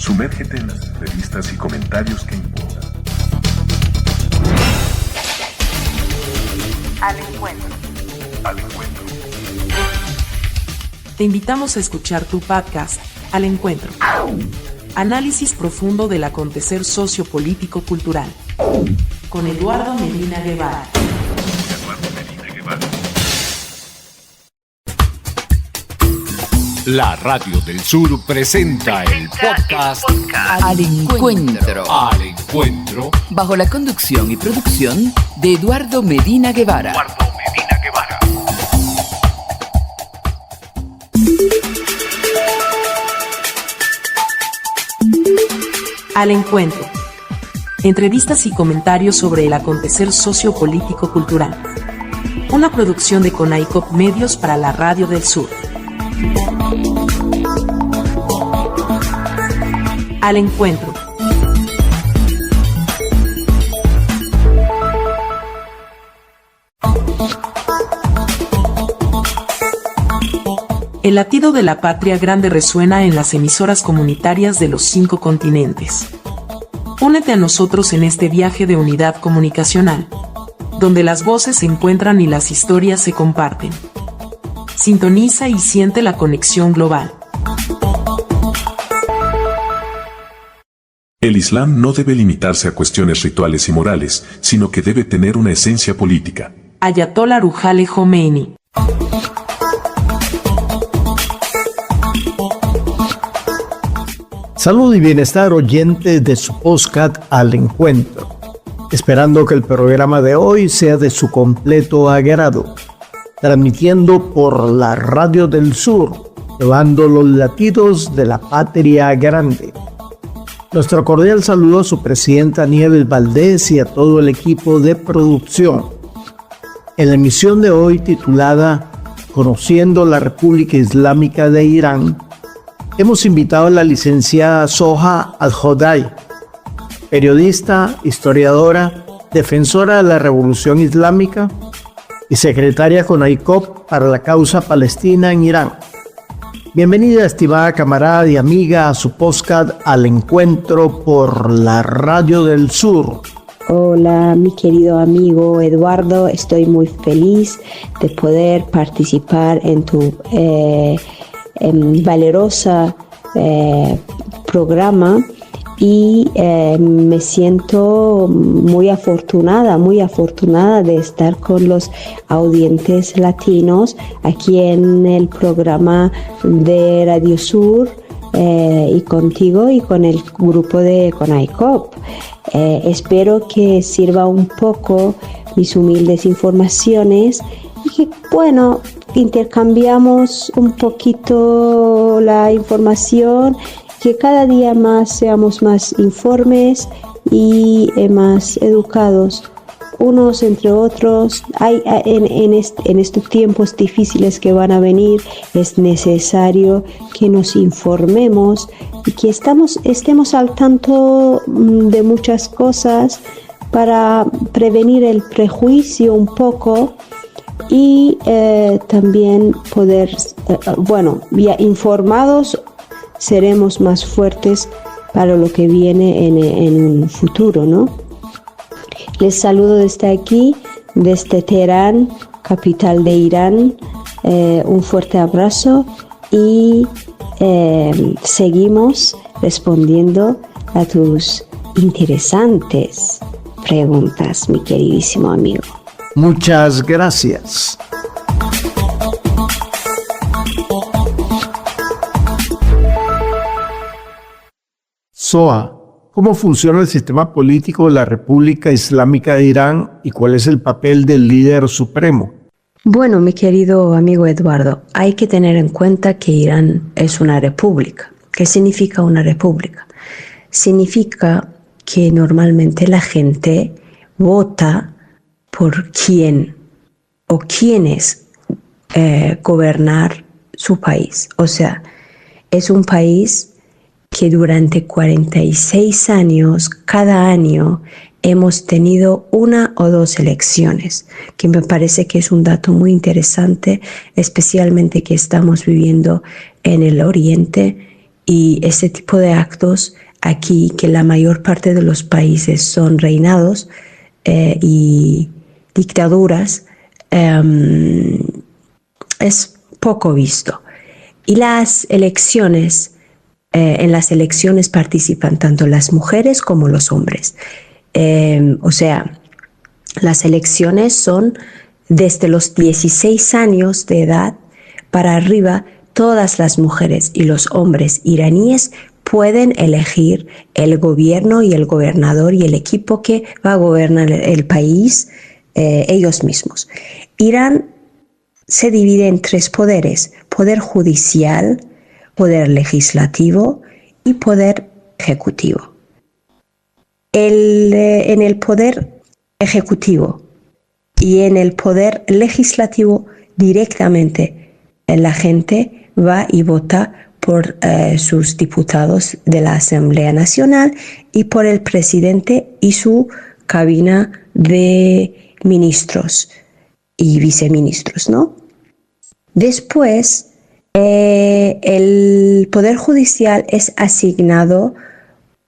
Sumérgete en las entrevistas y comentarios que importan. Al encuentro. Al encuentro. Te invitamos a escuchar tu podcast, Al Encuentro. Análisis profundo del acontecer sociopolítico-cultural. Con Eduardo Medina Guevara. La Radio del Sur presenta el podcast Al Encuentro. Al Encuentro. Bajo la conducción y producción de Eduardo Medina Guevara. Al Encuentro. Entrevistas y comentarios sobre el acontecer sociopolítico-cultural. Una producción de CONAICOP Medios para la Radio del Sur. Al Encuentro. El latido de la patria grande resuena en las emisoras comunitarias de los 5 continentes. Únete a nosotros en este viaje de unidad comunicacional, donde las voces se encuentran y las historias se comparten. Sintoniza y siente la conexión global. El Islam no debe limitarse a cuestiones rituales y morales, sino que debe tener una esencia política. Ayatollah Ruhollah Khomeini. Salud y bienestar, oyentes de su podcast Al Encuentro. Esperando que el programa de hoy sea de su completo agrado. Transmitiendo por la Radio del Sur, llevando los latidos de la patria grande. Nuestro cordial saludo a su presidenta Nieves Valdés y a todo el equipo de producción. En la emisión de hoy titulada Conociendo la República Islámica de Irán, hemos invitado a la licenciada Soha Al-Hodai, periodista, historiadora, defensora de la Revolución Islámica y secretaria CONAICOP para la causa palestina en Irán. Bienvenida, estimada camarada y amiga, a su podcast Al Encuentro por la Radio del Sur. Hola, mi querido amigo Eduardo, estoy muy feliz de poder participar en tu valerosa programa y me siento muy afortunada de estar con los audientes latinos aquí en el programa de Radio Sur y contigo y con el grupo de CONAICOP. Espero que sirva un poco mis humildes informaciones y que, bueno, intercambiamos un poquito la información, que cada día más seamos más informes y más educados unos entre otros. En estos tiempos difíciles que van a venir, es necesario que nos informemos y que estemos al tanto de muchas cosas para prevenir el prejuicio un poco y también poder, ya informados seremos más fuertes para lo que viene en un futuro, ¿no? Les saludo desde aquí, desde Teherán, capital de Irán. Un fuerte abrazo y seguimos respondiendo a tus interesantes preguntas, mi queridísimo amigo. Muchas gracias. Soha, ¿cómo funciona el sistema político de la República Islámica de Irán y cuál es el papel del líder supremo? Bueno, mi querido amigo Eduardo, hay que tener en cuenta que Irán es una república. ¿Qué significa una república? Significa que normalmente la gente vota por quién o quiénes gobernar su país. O sea, es un país que durante 46 años, cada año, hemos tenido 1 o 2 elecciones, que me parece que es un dato muy interesante, especialmente que estamos viviendo en el Oriente Y este tipo de actos aquí, que la mayor parte de los países son reinados y dictaduras, es poco visto. Y las elecciones, en las elecciones participan tanto las mujeres como los hombres. O sea, las elecciones son desde los 16 años de edad para arriba. Todas las mujeres y los hombres iraníes pueden elegir el gobierno y el gobernador y el equipo que va a gobernar el país ellos mismos. Irán se divide en 3 poderes: poder judicial, poder legislativo y poder ejecutivo. En el poder ejecutivo y en el poder legislativo directamente la gente va y vota por sus diputados de la Asamblea Nacional y por el presidente y su cabina de ministros y viceministros, ¿no? Después, el Poder Judicial es asignado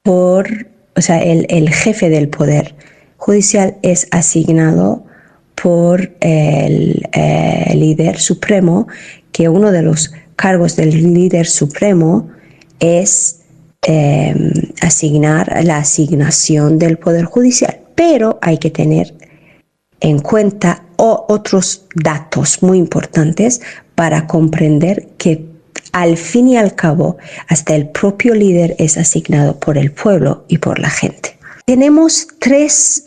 el jefe del Poder Judicial es asignado por el líder supremo, que uno de los cargos del líder supremo es la asignación del Poder Judicial. Pero hay que tener en cuenta otros datos muy importantes para comprender que al fin y al cabo hasta el propio líder es asignado por el pueblo y por la gente. Tenemos 2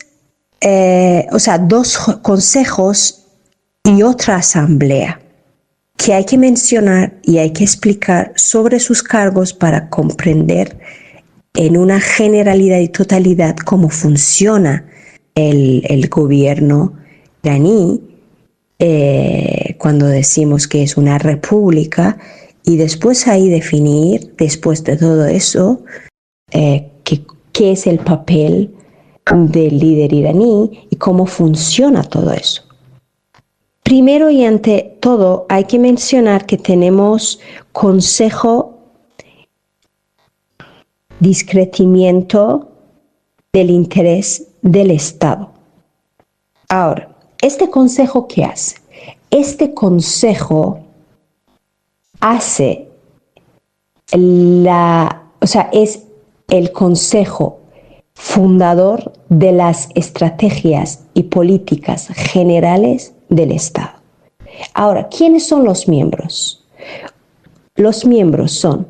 consejos y otra asamblea que hay que mencionar y hay que explicar sobre sus cargos para comprender en una generalidad y totalidad cómo funciona el gobierno iraní cuando decimos que es una república, y después ahí definir, después de todo eso, qué es el papel del líder iraní y cómo funciona todo eso. Primero y ante todo hay que mencionar que tenemos consejo discretimiento del interés del Estado. Ahora, ¿este consejo qué hace? Este consejo hace es el consejo fundador de las estrategias y políticas generales del Estado. Ahora, ¿quiénes son los miembros? Los miembros son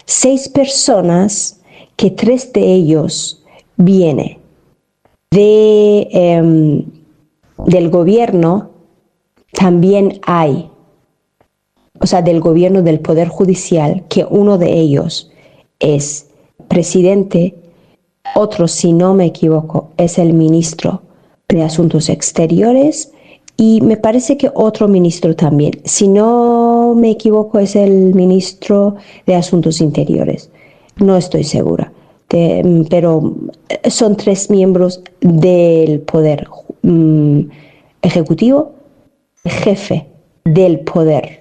6 personas, que 3 de ellos vienen del gobierno. También hay, del gobierno, del Poder Judicial, que uno de ellos es presidente, otro, si no me equivoco, es el ministro de Asuntos Exteriores, y me parece que otro ministro también, si no me equivoco, es el ministro de Asuntos Interiores. No estoy segura, pero son 3 miembros del Poder Ejecutivo, el jefe del Poder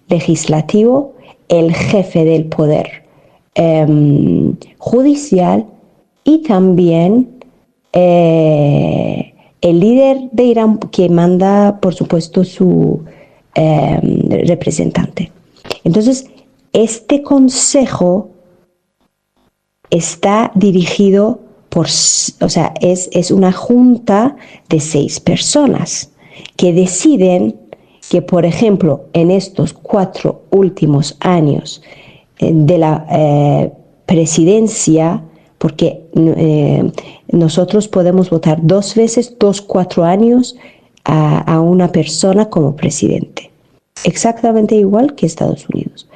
Legislativo, el jefe del Poder Judicial y también el líder de Irán, que manda, por supuesto, su representante. Entonces, este consejo está dirigido es una junta de 6 personas que deciden que, por ejemplo, en estos 4 últimos años de la presidencia, porque nosotros podemos votar 2 veces, 4 años a una persona como presidente, exactamente igual que Estados Unidos.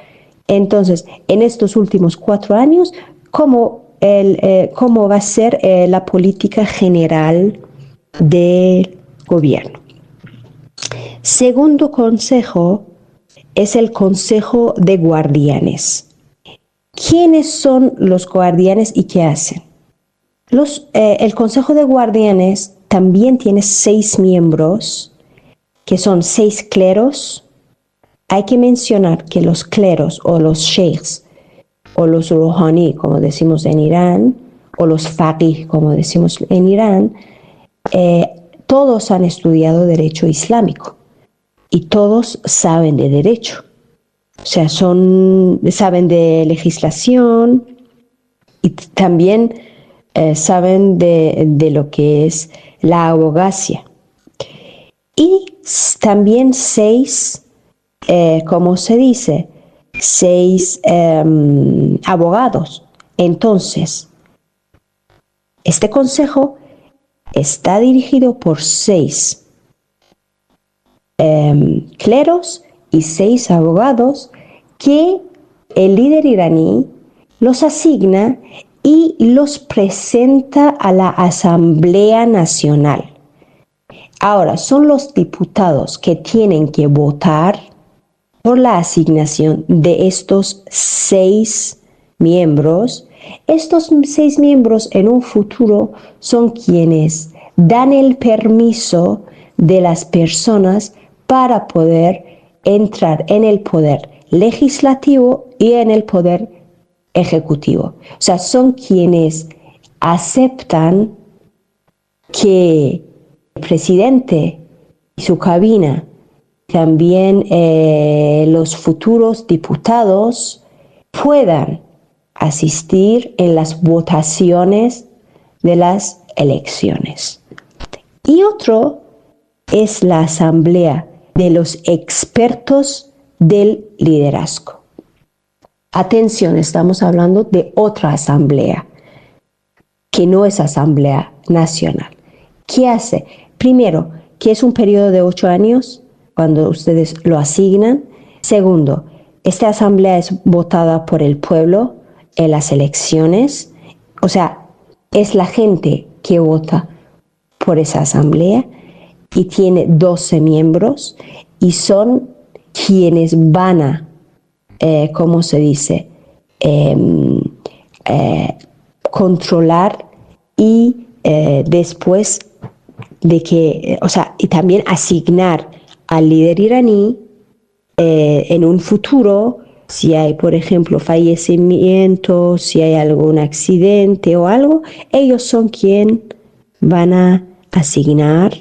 Entonces, en estos últimos 4 años, ¿cómo va a ser la política general del gobierno? Segundo consejo es el Consejo de Guardianes. ¿Quiénes son los guardianes y qué hacen? El Consejo de Guardianes también tiene 6 miembros, que son 6 cleros, hay que mencionar que los cleros o los sheikhs o los ruhani, como decimos en Irán, o los faqih, como decimos en Irán, todos han estudiado derecho islámico y todos saben de derecho. O sea, saben de legislación y también saben de lo que es la abogacía. Y también 6, ¿cómo se dice? 6 abogados. Entonces, este consejo está dirigido por 6 cleros y 6 abogados que el líder iraní los asigna y los presenta a la Asamblea Nacional. Ahora, son los diputados que tienen que votar por la asignación de estos 6 miembros. Estos 6 miembros en un futuro son quienes dan el permiso de las personas para poder entrar en el poder legislativo y en el poder ejecutivo. O sea, son quienes aceptan que el presidente y su cabina, también los futuros diputados, puedan asistir en las votaciones de las elecciones. Y otro es la asamblea de los expertos del liderazgo. Atención, estamos hablando de otra asamblea, que no es asamblea nacional. ¿Qué hace? Primero, que es un periodo de 8 años, cuando ustedes lo asignan. Segundo, esta asamblea es votada por el pueblo en las elecciones. O sea, es la gente que vota por esa asamblea y tiene 12 miembros y son quienes van a, ¿cómo se dice? Controlar y después de que, o sea, y también asignar al líder iraní en un futuro, si hay, por ejemplo, fallecimiento, si hay algún accidente o algo, ellos son quienes van a asignar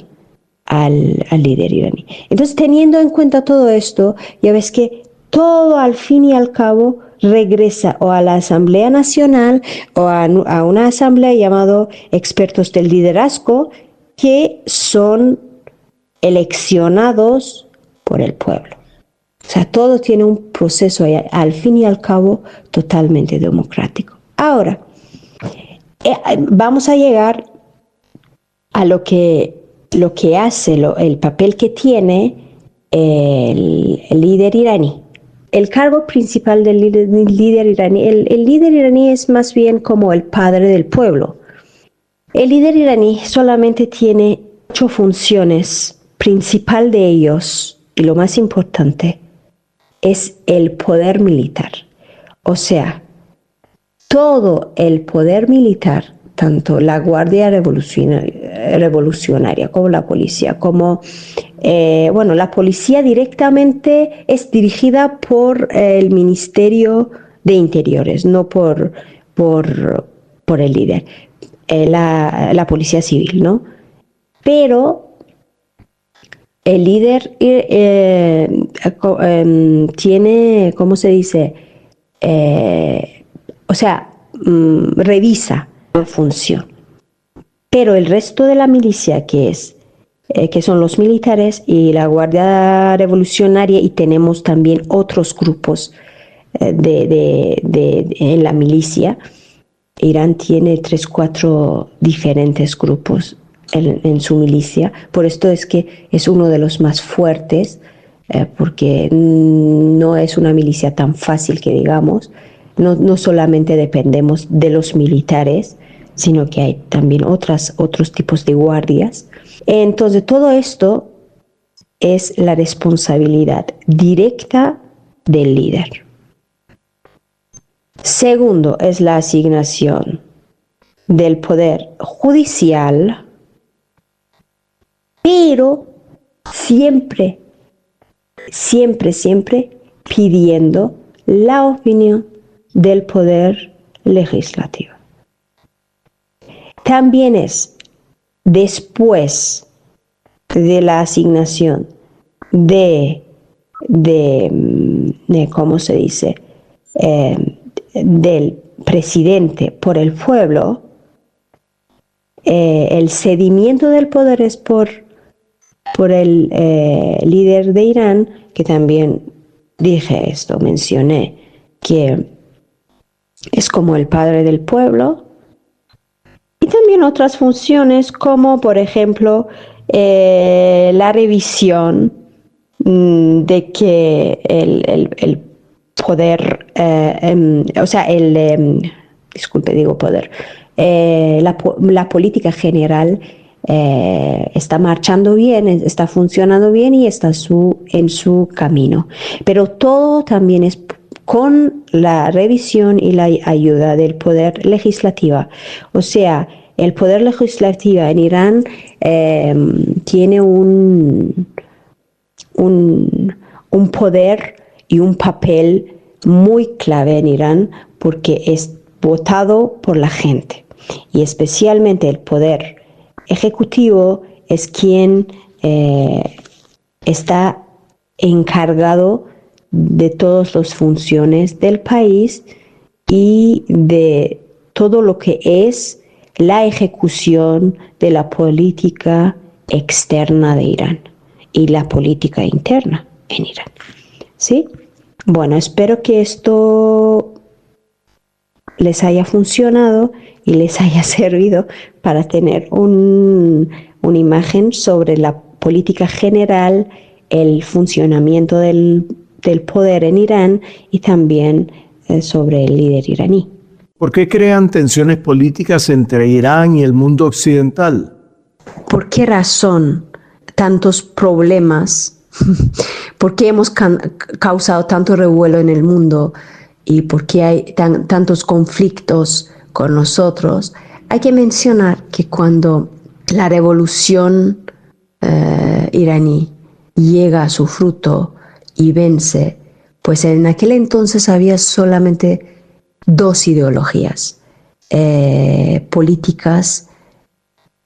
al líder iraní. Entonces, teniendo en cuenta todo esto, ya ves que todo al fin y al cabo regresa o a la Asamblea Nacional o a una asamblea llamada expertos del liderazgo, que son eleccionados por el pueblo. O sea, todo tiene un proceso al fin y al cabo totalmente democrático. Ahora, vamos a llegar a lo que hace, el papel que tiene el líder iraní. El cargo principal del líder iraní, el líder iraní es más bien como el padre del pueblo. El líder iraní solamente tiene 8 funciones. Principal de ellos, y lo más importante, es el poder militar. O sea, todo el poder militar, tanto la Guardia Revolucionaria como la policía, como, la policía directamente es dirigida por el Ministerio de Interiores, no por el líder, la policía civil, ¿no? Pero el líder tiene, ¿cómo se dice? Revisa la función. Pero el resto de la milicia, que son los militares y la Guardia Revolucionaria, y tenemos también otros grupos en la milicia. Irán tiene 3-4 diferentes grupos en su milicia, por esto es que es uno de los más fuertes, porque no es una milicia tan fácil que digamos, no solamente dependemos de los militares, sino que hay también otros tipos de guardias. Entonces todo esto es la responsabilidad directa del líder. Segundo es la asignación del poder judicial, pero siempre siempre pidiendo la opinión del poder legislativo. También es después de la asignación ¿cómo se dice? Del presidente por el pueblo, el cedimiento del poder es por el líder de Irán, que también mencioné, que es como el padre del pueblo, y también otras funciones como, por ejemplo, la revisión de que el poder, la política general está marchando bien, está funcionando bien y está en su camino. Pero todo también es con la revisión y la ayuda del poder legislativo. O sea, el poder legislativo en Irán tiene un poder y un papel muy clave en Irán porque es votado por la gente, y especialmente el poder ejecutivo es quien está encargado de todas las funciones del país y de todo lo que es la ejecución de la política externa de Irán y la política interna en Irán. ¿Sí? Bueno, espero que esto les haya funcionado y les haya servido para tener una imagen sobre la política general, el funcionamiento del poder en Irán y también sobre el líder iraní. ¿Por qué crean tensiones políticas entre Irán y el mundo occidental? ¿Por qué razón tantos problemas? ¿Por qué hemos causado tanto revuelo en el mundo? ¿Y por qué hay tantos conflictos con nosotros? Hay que mencionar que cuando la revolución iraní llega a su fruto y vence, pues en aquel entonces había solamente dos ideologías políticas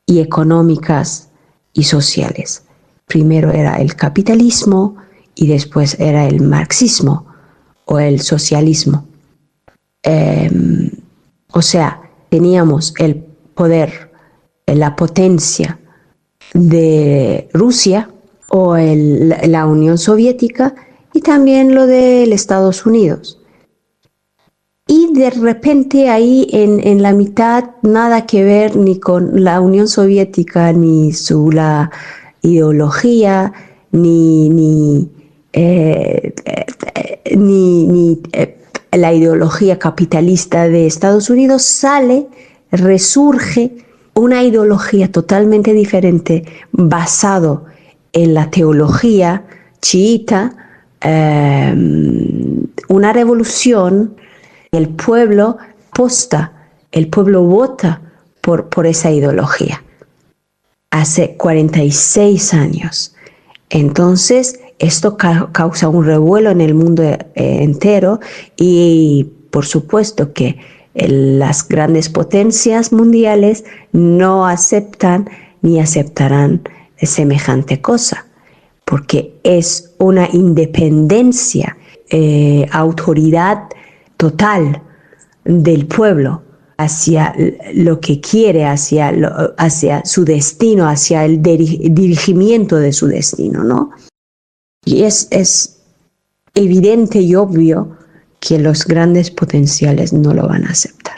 y económicas y sociales. Primero era el capitalismo y después era el marxismo o el socialismo. O sea, teníamos el poder, la potencia de Rusia o la Unión Soviética y también lo del Estados Unidos. Y de repente ahí en la mitad nada que ver ni con la Unión Soviética, ni la ideología, ni la ideología capitalista de Estados Unidos, resurge una ideología totalmente diferente basado en la teología chiita, una revolución. El pueblo vota por esa ideología. Hace 46 años. Entonces, esto causa un revuelo en el mundo entero y, por supuesto, que las grandes potencias mundiales no aceptan ni aceptarán semejante cosa, porque es una independencia, autoridad total del pueblo hacia lo que quiere, hacia su destino, hacia el dirigimiento de su destino, ¿no? Y es evidente y obvio que los grandes potenciales no lo van a aceptar.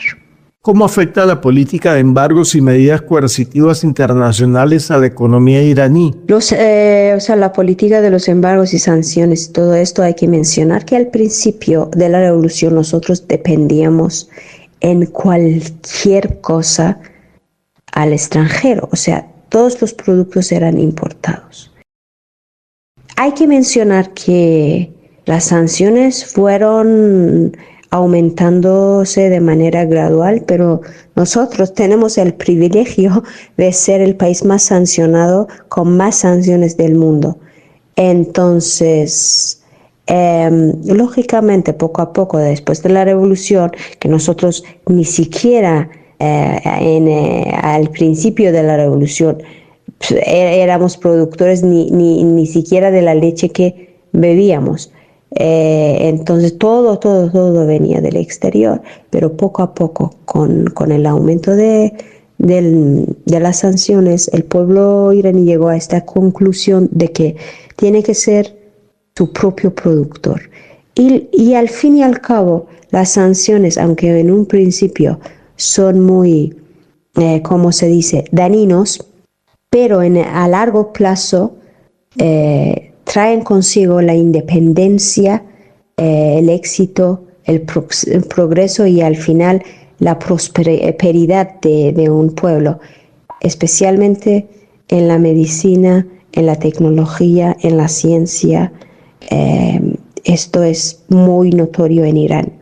¿Cómo afecta la política de embargos y medidas coercitivas internacionales a la economía iraní? La política de los embargos y sanciones y todo esto, hay que mencionar que al principio de la revolución nosotros dependíamos en cualquier cosa al extranjero, o sea, todos los productos eran importados. Hay que mencionar que las sanciones fueron aumentándose de manera gradual, pero nosotros tenemos el privilegio de ser el país más sancionado, con más sanciones del mundo. Entonces, lógicamente, poco a poco, después de la revolución, que nosotros ni siquiera al principio de la revolución éramos productores ni siquiera de la leche que bebíamos. Entonces todo venía del exterior, pero poco a poco, con el aumento de las sanciones, el pueblo iraní llegó a esta conclusión de que tiene que ser su propio productor. Y al fin y al cabo, las sanciones, aunque en un principio son muy, como se dice, dañinos, pero a largo plazo traen consigo la independencia, el éxito, el progreso y al final la prosperidad de un pueblo, especialmente en la medicina, en la tecnología, en la ciencia. Esto es muy notorio en Irán,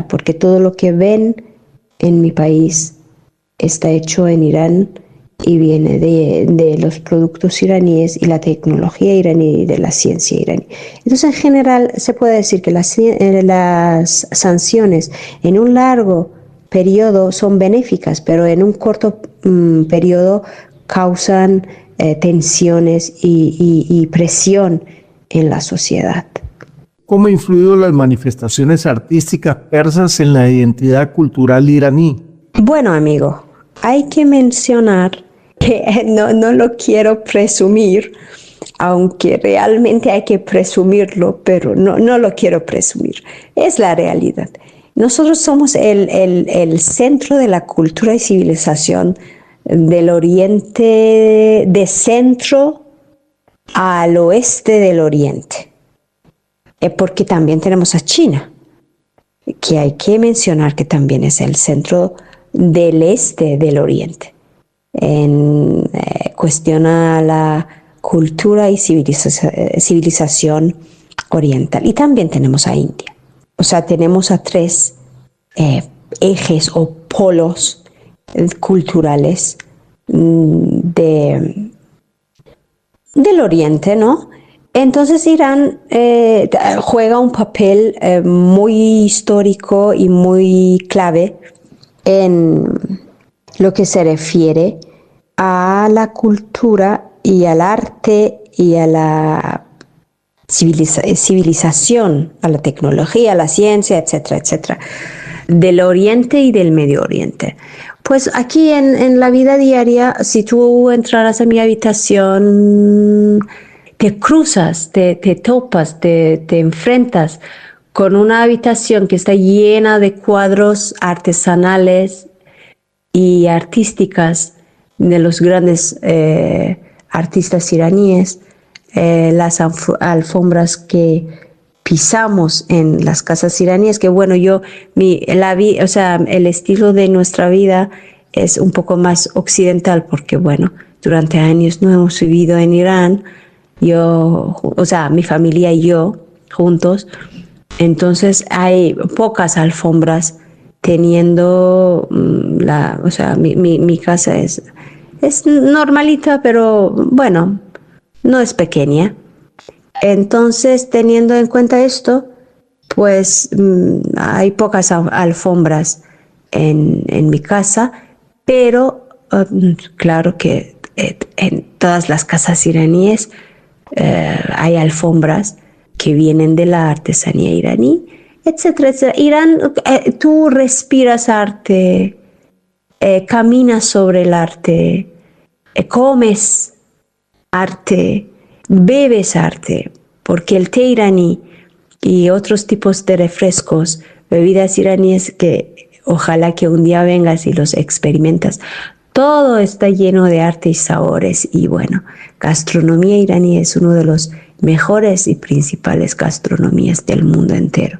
porque todo lo que ven en mi país está hecho en Irán y viene de los productos iraníes y la tecnología iraní y de la ciencia iraní. Entonces, en general, se puede decir que las sanciones en un largo periodo son benéficas, pero en un corto periodo causan tensiones y presión en la sociedad. ¿Cómo han influido las manifestaciones artísticas persas en la identidad cultural iraní? Bueno, amigo, hay que mencionar que no lo quiero presumir, aunque realmente hay que presumirlo, pero no lo quiero presumir. Es la realidad. Nosotros somos el centro de la cultura y civilización del oriente, de centro al oeste del oriente. Porque también tenemos a China, que hay que mencionar que también es el centro del este del oriente. En cuestión a la cultura y civilización oriental. Y también tenemos a India. O sea, tenemos a tres ejes o polos culturales del oriente, ¿no? Entonces Irán juega un papel muy histórico y muy clave en lo que se refiere a la cultura y al arte y a la civilización, a la tecnología, a la ciencia, etcétera, etcétera, del Oriente y del Medio Oriente. Pues aquí en la vida diaria, si tú entraras a mi habitación, te cruzas, te topas, te enfrentas con una habitación que está llena de cuadros artesanales y artísticas de los grandes artistas iraníes, las alfombras que pisamos en las casas iraníes, que bueno, el estilo de nuestra vida es un poco más occidental, porque bueno, durante años no hemos vivido en Irán, mi familia y yo juntos, entonces hay pocas alfombras teniendo mi casa es normalita, pero bueno, no es pequeña. Entonces, teniendo en cuenta esto, pues hay pocas alfombras en mi casa, pero claro que en todas las casas iraníes hay alfombras que vienen de la artesanía iraní, etcétera, etcétera. Irán, tú respiras arte, caminas sobre el arte, comes arte, bebes arte, porque el té iraní y otros tipos de refrescos, bebidas iraníes que ojalá que un día vengas y los experimentas, todo está lleno de arte y sabores. Y bueno, gastronomía iraní es uno de los mejores y principales gastronomías del mundo entero.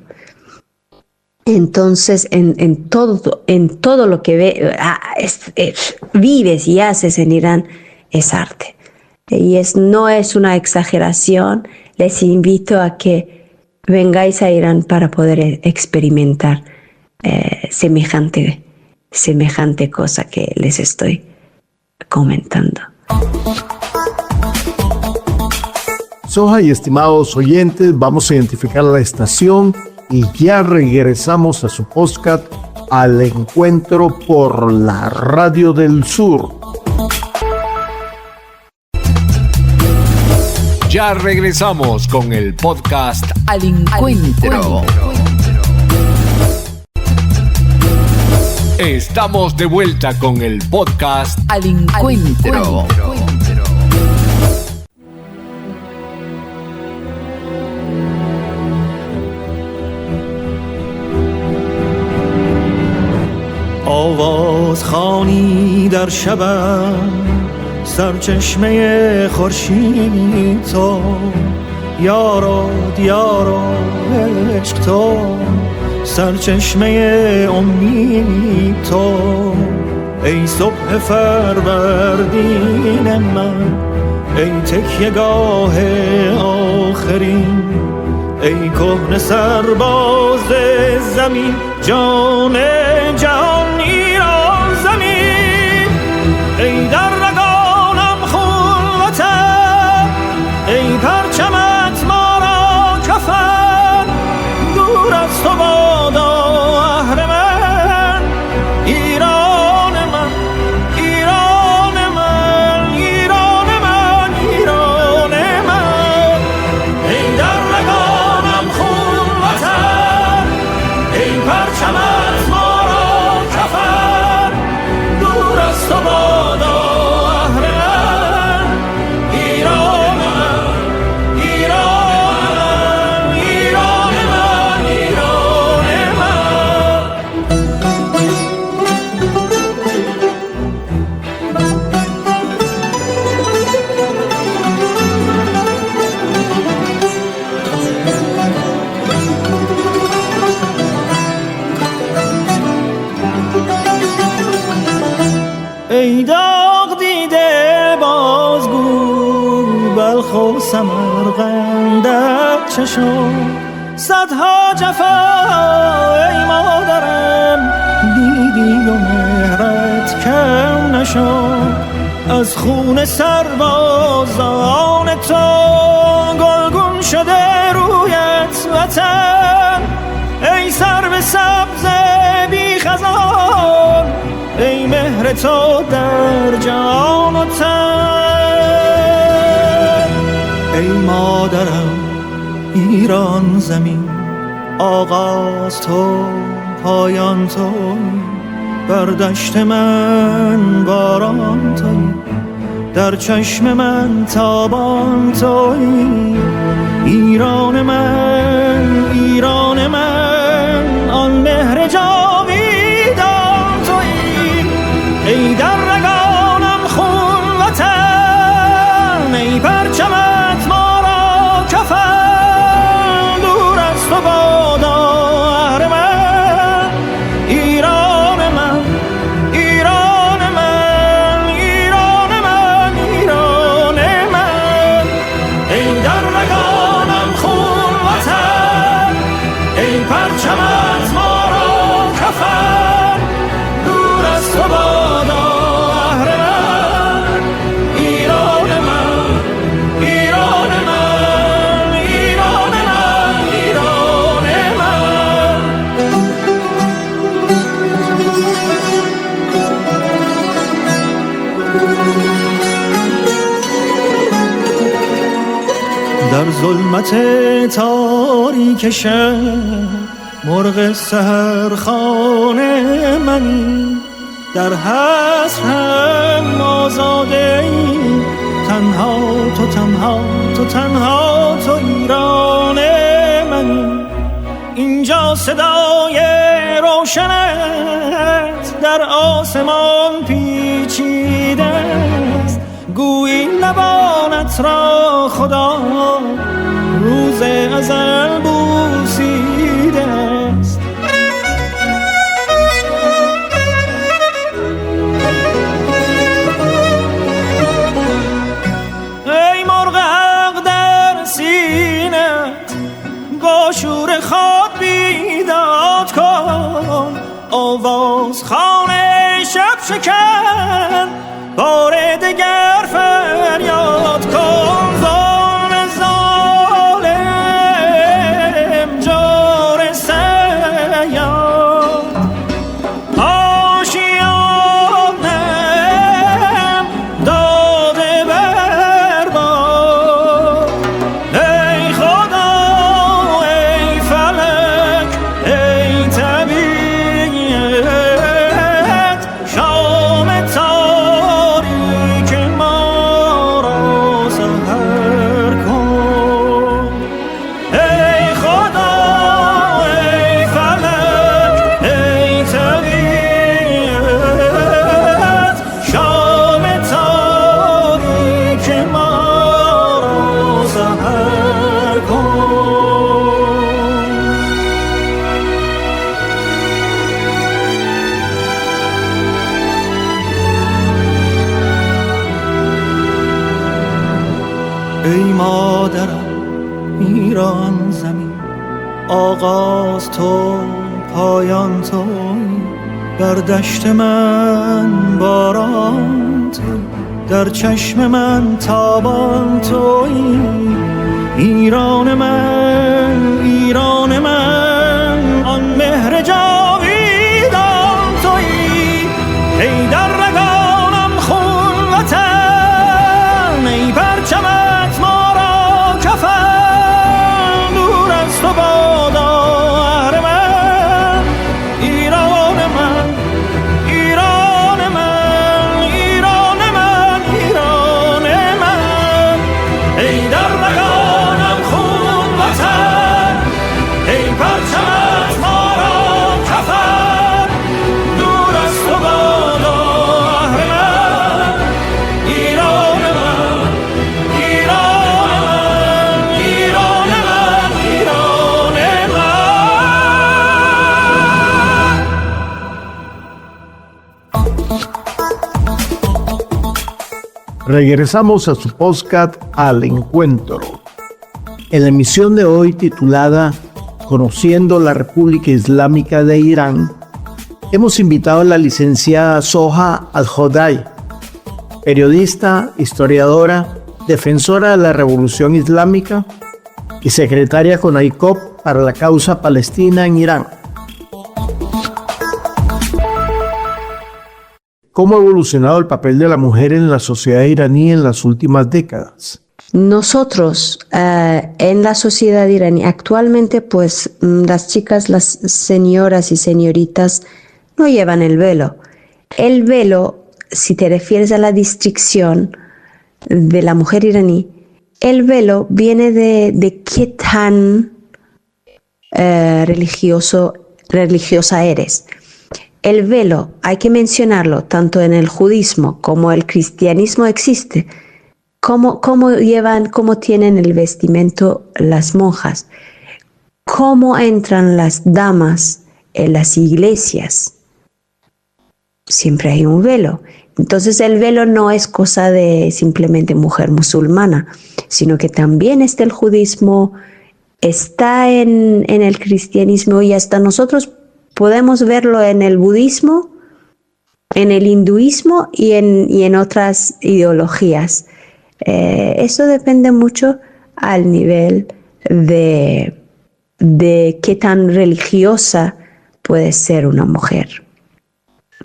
Entonces, en todo lo que vives y haces en Irán es arte. Y no es una exageración. Les invito a que vengáis a Irán para poder experimentar semejante cosa que les estoy comentando. Soja y estimados oyentes, vamos a identificar la estación y ya regresamos a su podcast Al Encuentro por la Radio del Sur. Ya regresamos con el podcast Al Encuentro. Estamos de vuelta con el podcast Al Encuentro. آواز خوانی در شبم سرچشمه خورشید تو یارا دیارا عشق تو سرچشمه امید تو ای صبح فروردین من ای تکیه‌گاه آخرین ای کهنه سرباز زمین جان جهان ایران زمین ای در رگانم خون وطن ای پرچمت ما را کفن دور از تو بادا اهرمن ایران من ایران من ایران من ایران من ای در رگانم خون وطن ای پرچمت ما را کفن دور از تو بادا اهرمن ایران من ایران من ایران من ایران ای داغ دیده بازگو بلخ و سمرقندت چشم صدها جفا ای مادرم دیدی و مهرت کم نشد از خون سربازان تو گلگون شده رویت وطن ای سرو سبز بی خزان ای مهر تو در جان و تن ای مادرم ایران زمین آغاز تو پایان تو بر دشت من باران تویی در چشم من تابان تویی ایران من ایران من آن مهر جاویدان تویی ای در رگانم خون وطن ای پرچمت ما را کفن دور از تو بادا اهرمن ایران من ایران من ایران من ایران من ای در رگانم خون وطن ای پرچمت ما را کفن دور از تو بادا اهرمن ایران من ایران من ایران من ایران من در ظلمت تاریک شب مرغ سحرخانه منی در حصر هم آزاده ای تنها تو تنها تو تنها تو ایران منی اینجا صدای روشنت در آسمان پیچیده است گویی لبانت را خدا روز ازل بوسیده است ای مرغ حق در سینت با شور خود بیداد کن آواز خانه شب شکن بار دگر فریاد کن زان ای مادرم ایران زمین، آغاز تو پایان تو، بر دشت من باران تو، در چشم من تابان تویی. ایران من، ایران من، آن مهر جاویدان تویی. ای در رگانم خون وطن، ای پرچمت ما را کفن، دور از تو بادا اهرمن. ایران من، ایران من، ایران من، ایران من. ای در رگانم خون وطن، ای پرچمت ما را کفن، دور از تو بادا اهرمن. ایران من، ایران من، ایران من، ایران من. Regresamos a su podcast Al Encuentro. En la emisión de hoy titulada Conociendo la República Islámica de Irán, hemos invitado a la licenciada Soha Al-Hodai, periodista, historiadora, defensora de la Revolución Islámica y secretaria con AICOP para la causa palestina en Irán. ¿Cómo ha evolucionado el papel de la mujer en la sociedad iraní en las últimas décadas? Nosotros en la sociedad iraní actualmente, pues las chicas, las señoras y señoritas no llevan el velo. El velo, si te refieres a la distinción de la mujer iraní, el velo viene de qué tan religiosa eres. El velo, hay que mencionarlo, tanto en el judismo como el cristianismo existe. ¿Cómo tienen el vestimento las monjas? ¿Cómo entran las damas en las iglesias? Siempre hay un velo. Entonces el velo no es cosa de simplemente mujer musulmana, sino que también está el judismo, está en el cristianismo y hasta nosotros podemos verlo en el budismo, en el hinduismo y en otras ideologías. Eso depende mucho al nivel de qué tan religiosa puede ser una mujer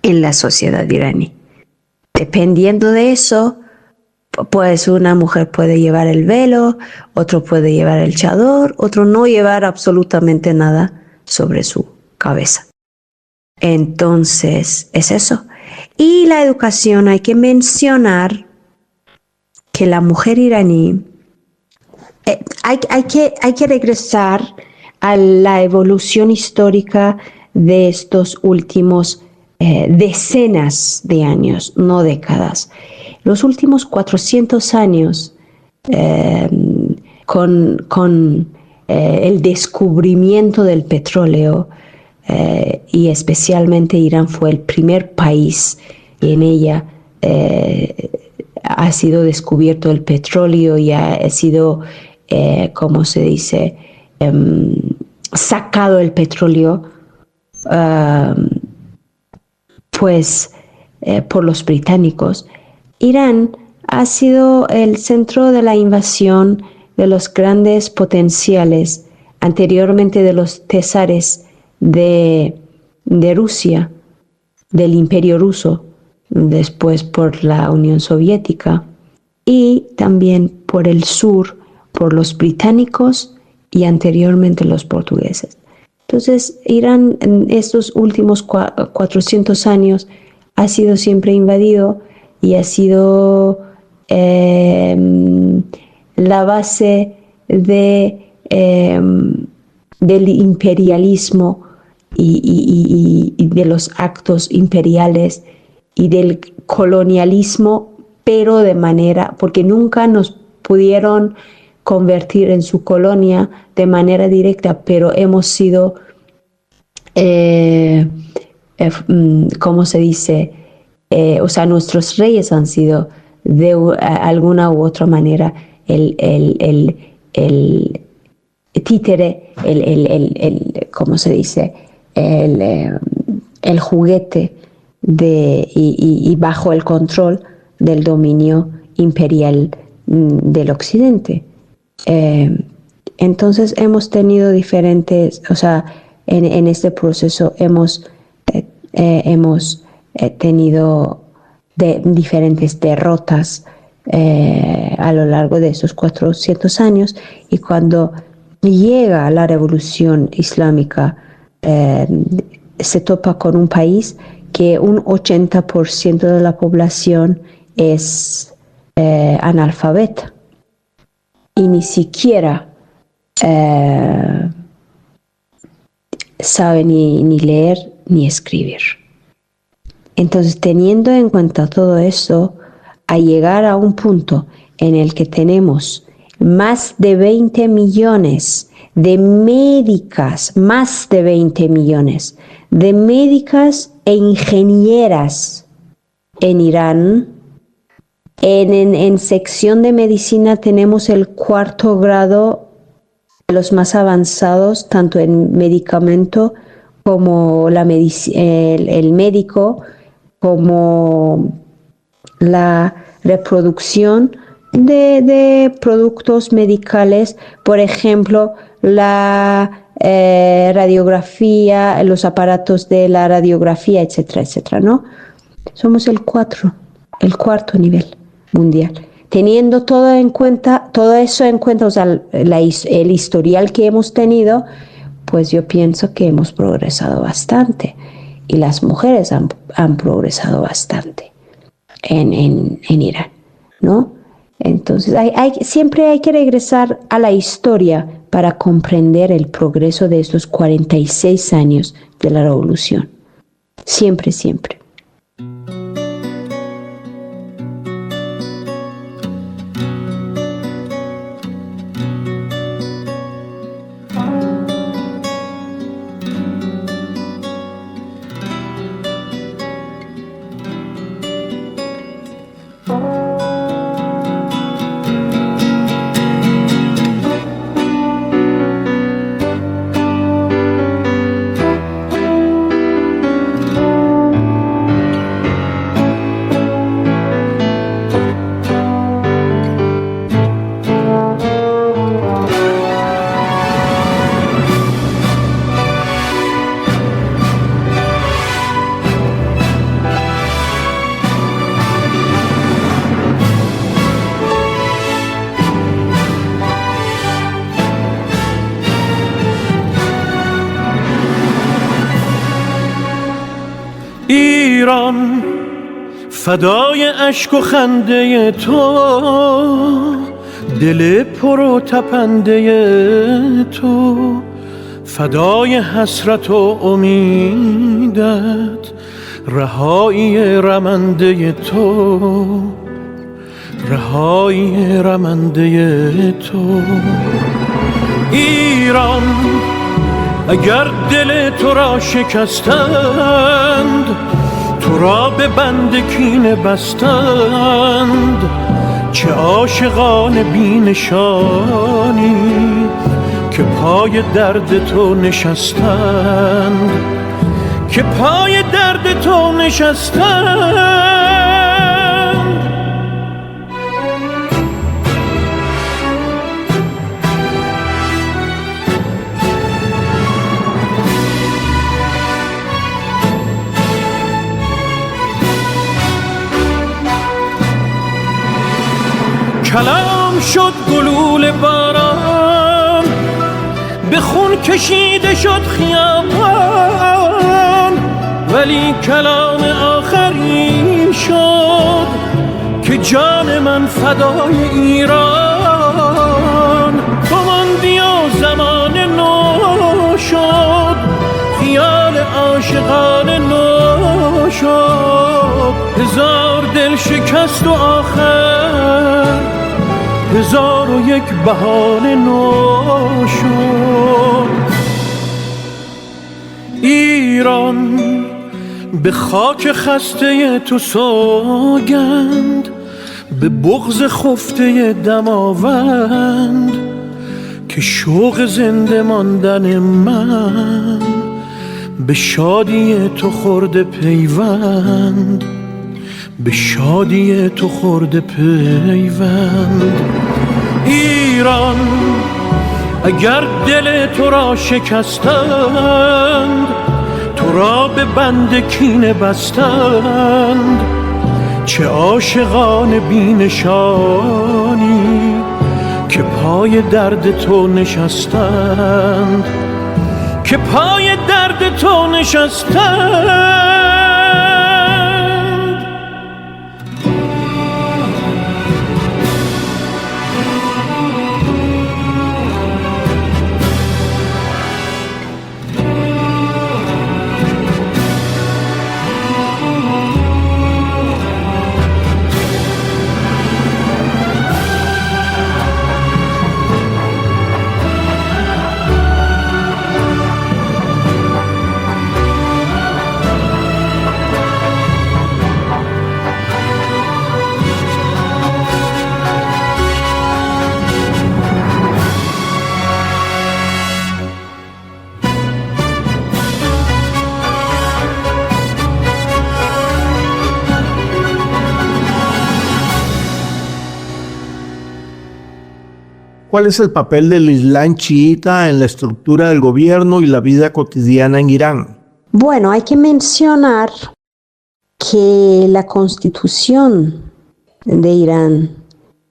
en la sociedad iraní. Dependiendo de eso, pues una mujer puede llevar el velo, otro puede llevar el chador, otro no llevar absolutamente nada sobre su cabeza. Entonces, es eso. Y la educación, hay que mencionar que la mujer iraní, hay que regresar a la evolución histórica de estos últimos decenas de años, no décadas. Los últimos 400 años, con el descubrimiento del petróleo, y especialmente Irán fue el primer país en ella ha sido descubierto el petróleo y ha sido, ¿cómo se dice?, sacado el petróleo, por los británicos. Irán ha sido el centro de la invasión de los grandes potenciales, anteriormente de los tesares de Rusia, del Imperio Ruso, después por la Unión Soviética, y también por el sur, por los británicos y anteriormente los portugueses. Entonces, Irán en estos últimos 400 años ha sido siempre invadido y ha sido la base del imperialismo y de los actos imperiales y del colonialismo, pero de manera, porque nunca nos pudieron convertir en su colonia de manera directa, pero hemos sido, ¿cómo se dice? O sea, nuestros reyes han sido de alguna u otra manera el títere, ¿cómo se dice? El juguete y bajo el control del dominio imperial del Occidente. Entonces hemos tenido diferentes, o sea, en este proceso hemos tenido diferentes derrotas a lo largo de esos 400 años, y cuando llega la revolución islámica se topa con un país que un 80% de la población es analfabeta y ni siquiera sabe ni leer ni escribir. Entonces, teniendo en cuenta todo eso, a llegar a un punto en el que tenemos más de 20 millones de médicas, más de 20 millones de médicas e ingenieras en Irán. En sección de medicina tenemos el 4º grado, los más avanzados, tanto en medicamento como el médico, como la reproducción de productos medicales, por ejemplo, la radiografía, los aparatos de la radiografía, etcétera, etcétera, ¿no? Somos el 4º nivel mundial. Teniendo todo eso en cuenta, o sea, el historial que hemos tenido, pues yo pienso que hemos progresado bastante, y las mujeres han progresado bastante en Irán, ¿no? Entonces siempre hay que regresar a la historia para comprender el progreso de estos 46 años de la revolución. Siempre, siempre. ایران فدای اشک و خنده تو، دل پر و تپنده تو، فدای حسرت و امیدت، رهایی رمنده تو، رهایی رمنده تو. ایران اگر دل تو را شکستند، تو را به بند کینه بستند، چه عاشقان بی نشانی که پای درد تو نشستند، که پای درد تو نشستند. کلام شد گلوله باران، به خون کشیده شد خیابان، ولی کلام آخری شد که جان من فدای ایران. تو ماندی و زمان نو شد، خیال عاشقان نو شد، هزار دل شکست و آخر 1001 بهانه نو شد. ایران به خاک خسته تو سوگند، به بغض خفته دماوند که شوق زنده ماندن من به شادی تو خورده پیوند، به شادی تو خورده پیوند. ایران اگر دل تو را شکستند، تو را به بند کینه بستند، چه عاشقان بینشانی که پای درد تو نشستند، که پای درد تو نشستند. ¿Cuál es el papel del Islam chiita en la estructura del gobierno y la vida cotidiana en Irán? Bueno, hay que mencionar que la constitución de Irán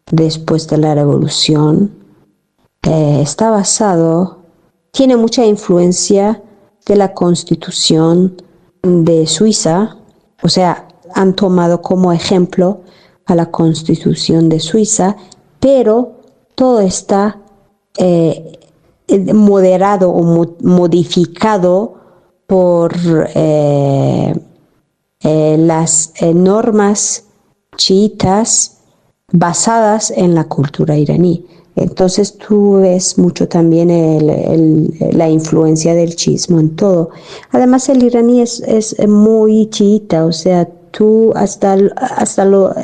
después de la revolución está basado, tiene mucha influencia de la constitución de Suiza, o sea, han tomado como ejemplo a la constitución de Suiza, pero todo está moderado o modificado por las normas chiitas basadas en la cultura iraní. Entonces tú ves mucho también la influencia del chiismo en todo. Además el iraní es muy chiita, o sea, tú hasta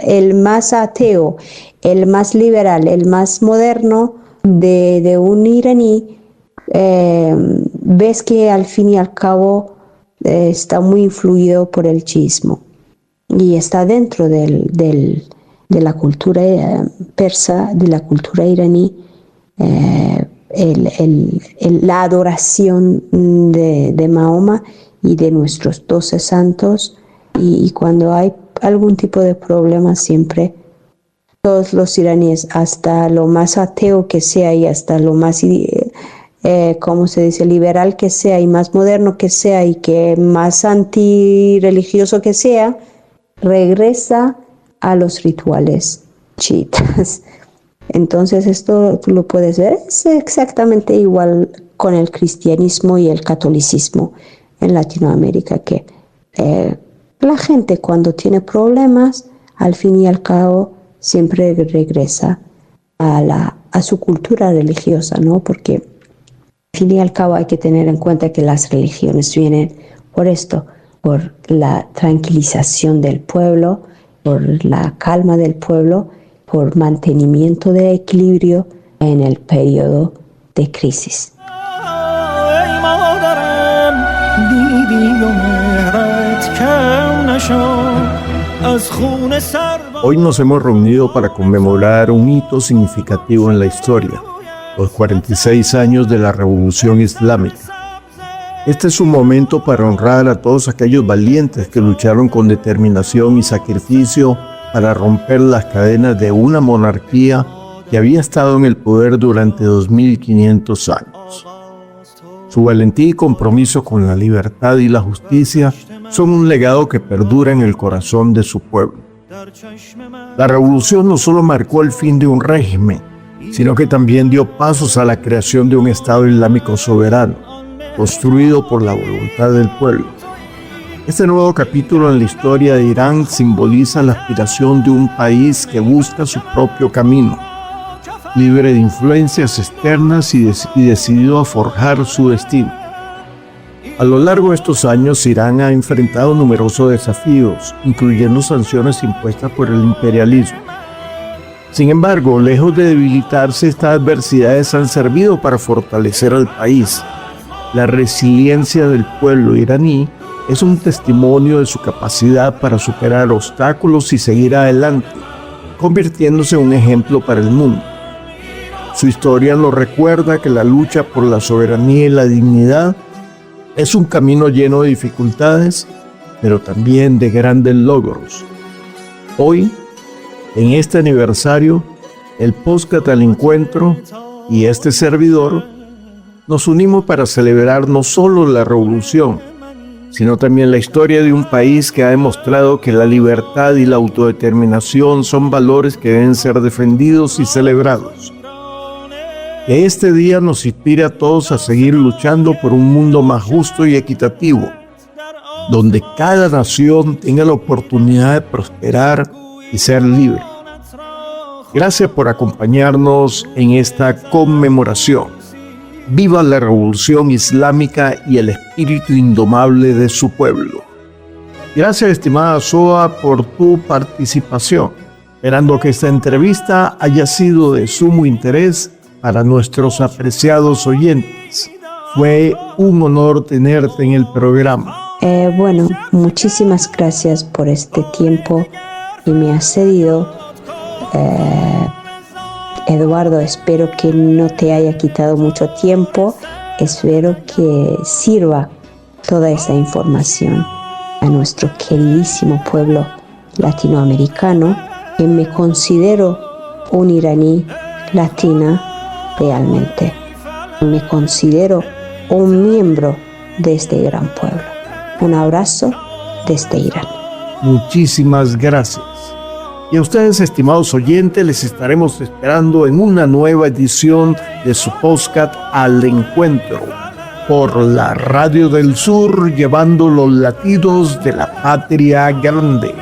el más ateo, el más liberal, el más moderno de un iraní, ves que al fin y al cabo está muy influido por el chiismo y está dentro de la cultura persa, de la cultura iraní, la adoración de Mahoma y de nuestros 12 santos, y cuando hay algún tipo de problema siempre todos los iraníes, hasta lo más ateo que sea y hasta lo más, ¿cómo se dice?, liberal que sea y más moderno que sea y que más antirreligioso que sea, regresa a los rituales chiitas. Entonces esto tú lo puedes ver, es exactamente igual con el cristianismo y el catolicismo en Latinoamérica, que la gente cuando tiene problemas, al fin y al cabo, siempre regresa a su cultura religiosa, ¿no? Porque al fin y al cabo hay que tener en cuenta que las religiones vienen por esto, por la tranquilización del pueblo, por la calma del pueblo, por mantenimiento de equilibrio en el periodo de crisis. Hoy nos hemos reunido para conmemorar un hito significativo en la historia, los 46 años de la Revolución Islámica. Este es un momento para honrar a todos aquellos valientes que lucharon con determinación y sacrificio para romper las cadenas de una monarquía que había estado en el poder durante 2500 años. Su valentía y compromiso con la libertad y la justicia son un legado que perdura en el corazón de su pueblo. La revolución no solo marcó el fin de un régimen, sino que también dio pasos a la creación de un Estado islámico soberano, construido por la voluntad del pueblo. Este nuevo capítulo en la historia de Irán simboliza la aspiración de un país que busca su propio camino, libre de influencias externas y decidido a forjar su destino. A lo largo de estos años, Irán ha enfrentado numerosos desafíos, incluyendo sanciones impuestas por el imperialismo, Sin embargo, lejos de debilitarse, estas adversidades han servido para fortalecer al país. La resiliencia del pueblo iraní es un testimonio de su capacidad para superar obstáculos y seguir adelante, convirtiéndose en un ejemplo para el mundo. Su historia nos recuerda que la lucha por la soberanía y la dignidad es un camino lleno de dificultades, pero también de grandes logros. Hoy, en este aniversario, el podcast Al Encuentro y este servidor nos unimos para celebrar no solo la revolución, sino también la historia de un país que ha demostrado que la libertad y la autodeterminación son valores que deben ser defendidos y celebrados. Que este día nos inspire a todos a seguir luchando por un mundo más justo y equitativo, donde cada nación tenga la oportunidad de prosperar y ser libre. Gracias por acompañarnos en esta conmemoración. Viva la revolución islámica y el espíritu indomable de su pueblo. Gracias, estimada Soa, por tu participación. Esperando que esta entrevista haya sido de sumo interés para nuestros apreciados oyentes. Fue un honor tenerte en el programa. Bueno, muchísimas gracias por este tiempo que me has cedido. Eduardo, espero que no te haya quitado mucho tiempo. Espero que sirva toda esta información a nuestro queridísimo pueblo latinoamericano, que me considero un iraní latina realmente. Me considero un miembro de este gran pueblo. Un abrazo desde Irán. Muchísimas gracias. Y a ustedes, estimados oyentes, les estaremos esperando en una nueva edición de su podcast Al Encuentro, por la Radio del Sur, llevando los latidos de la patria grande.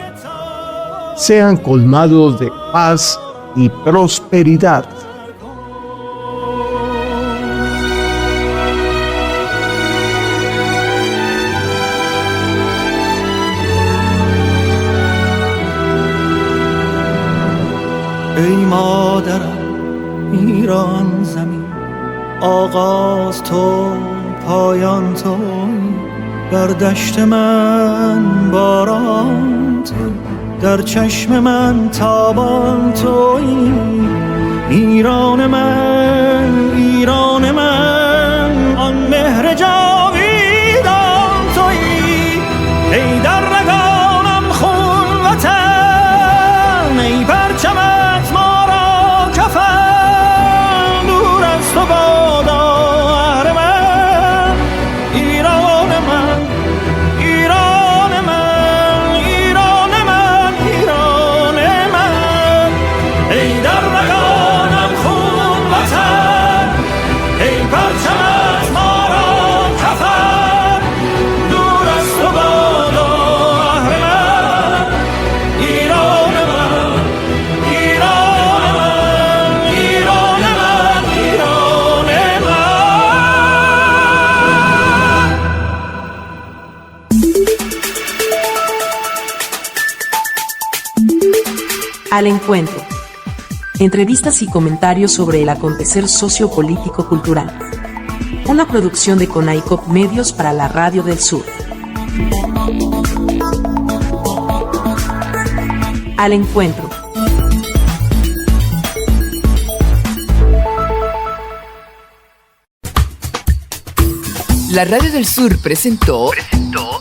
Sean colmados de paz y prosperidad. ای مادرم ایران زمین، آغاز تو پایان تو، بر دشت من باران تو، در چشم من تابان تویی. ایران من آن مهر جاویدان تویی. ای در رگانم خون وطن، ای پرچمت ما را کفن، دور از تو بادا اهرمن. ایران من، ایران من، ایران من، ایران من. ای در رگانم خون وطن، ای پرچمت ما را کفن، دور از تو بادا اهرمن. ایران من، ایران من، ایران من، ایران من. Al Encuentro. Entrevistas y comentarios sobre el acontecer sociopolítico-cultural. Una producción de Conaicop Medios para la Radio del Sur. Al Encuentro. La Radio del Sur presentó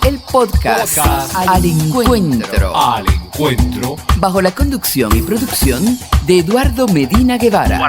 el podcast Al Encuentro, Al Encuentro. bajo la conducción y producción de Eduardo Medina Guevara.